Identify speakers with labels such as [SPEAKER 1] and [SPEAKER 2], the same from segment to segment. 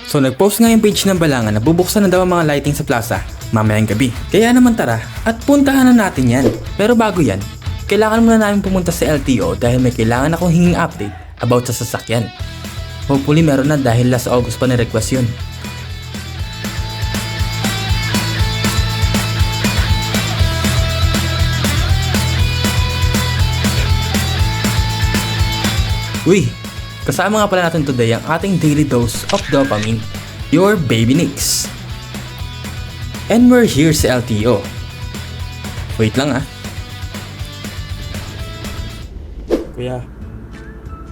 [SPEAKER 1] So nag-post nga yung page ng Balangan na bubuksan na daw ang mga lighting sa plaza mamayang gabi. Kaya naman tara at puntahan na natin yan. Pero bago yan, kailangan muna namin pumunta sa LTO dahil may kailangan akong hinging update about sa sasakyan. Hopefully meron na dahil last August pa na-request yun. Uy! Kasama nga pala natin today ang ating daily dose of dopamine, your baby Nix. And we're here sa LTO. Wait lang ah. Kuya,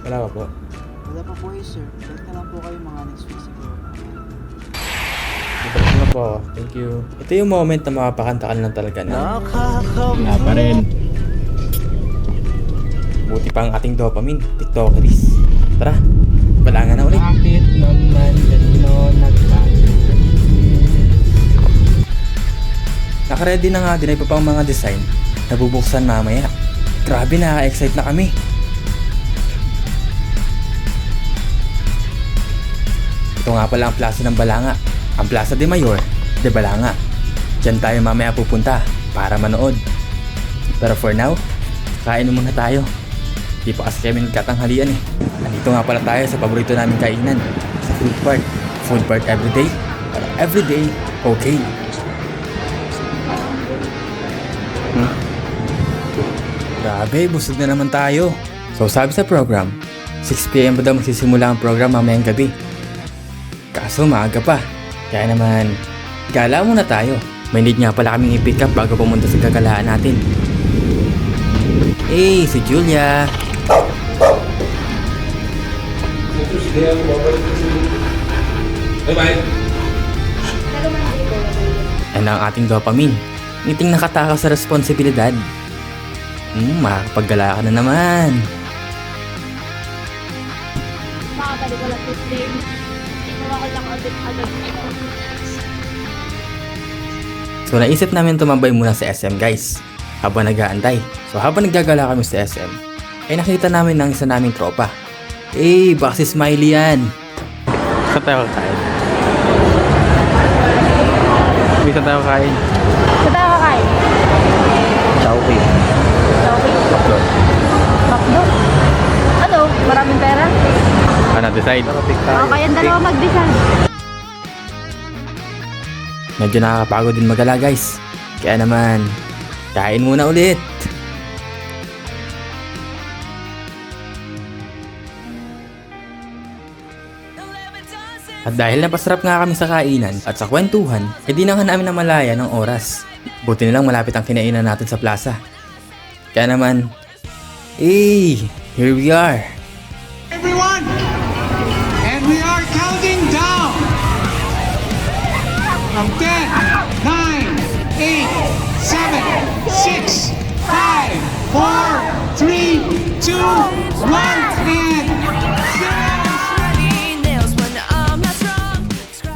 [SPEAKER 1] wala pa po.
[SPEAKER 2] Wala pa po sir. Wait na lang po kayo mga next week siguro.
[SPEAKER 1] Ito na po. Thank you. Ito yung moment na makapakanta ka lang talaga na.
[SPEAKER 3] Wala pa rin.
[SPEAKER 1] Buti pa ang ating dopamine, TikTokeries. Tara, Balangan na ulit.
[SPEAKER 3] Bakit naman gano'n nagbago?
[SPEAKER 1] Nakaready na nga din ay pa pang mga design na bubuksan mamaya. Grabe, nakaka-excite na kami. Ito nga pala ang plaza ng Balanga. Ang Plaza de Mayor de Balanga. Diyan tayo mamaya pupunta para manood. Pero for now, kain muna tayo. Di pa kasi kami nagkatanghalian eh. Nandito nga pala tayo sa paborito namin kainan, sa food park. Food park everyday, para everyday okay. Grabe, busog na naman tayo. So sabi sa program, 6 PM pa daw magsisimula ang program mamayang gabi. Kaso maaga pa, kaya naman gala muna tayo. May need nga pala kaming i-pick up bago pumunta sa gagalaan natin. Hey, si Julia!
[SPEAKER 3] Bye-bye.
[SPEAKER 1] Ano ang ating dopamine? Ngiting nakatakaw sa responsibilidad. Makakapaggala ka na naman.
[SPEAKER 4] Makabalik wala to play. Ginawa ko lang ulit agad.
[SPEAKER 1] So naisip namin tumambay muna sa SM guys, habang nag-aantay. So habang naggagala kami sa SM, ay nakita namin ng isa naming tropa. Baka si Smiley yan.
[SPEAKER 3] Saan tayo kakain? Saan tayo kakain?
[SPEAKER 4] Sa tayo kakain?
[SPEAKER 3] Chowking.
[SPEAKER 4] Okay.
[SPEAKER 3] Upload.
[SPEAKER 4] Makdo. Ano? Maraming pera?
[SPEAKER 3] Ano, decide?
[SPEAKER 4] Okay, ang dalawa mag-design.
[SPEAKER 1] Medyo nakakapagod din magala guys. Kaya naman, kain muna ulit. At dahil napasarap nga kami sa kainan at sa kwentuhan, di na nga namin namalaya ng oras. Buti nilang malapit ang kinainan natin sa plaza. Kaya naman, here we are.
[SPEAKER 5] Everyone! And we are counting down from 10, 9, 8, 7, 6, 5, 4, 3, 2, 1, and 0!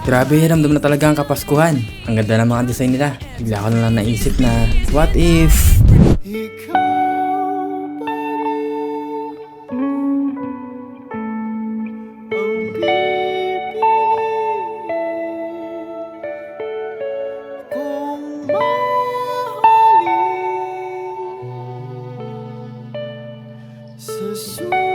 [SPEAKER 1] Grabe, ramdam na talaga ang Kapaskuhan. Ang ganda ng mga design nila. Bigla ko na lang naisip na, what if...
[SPEAKER 5] Sa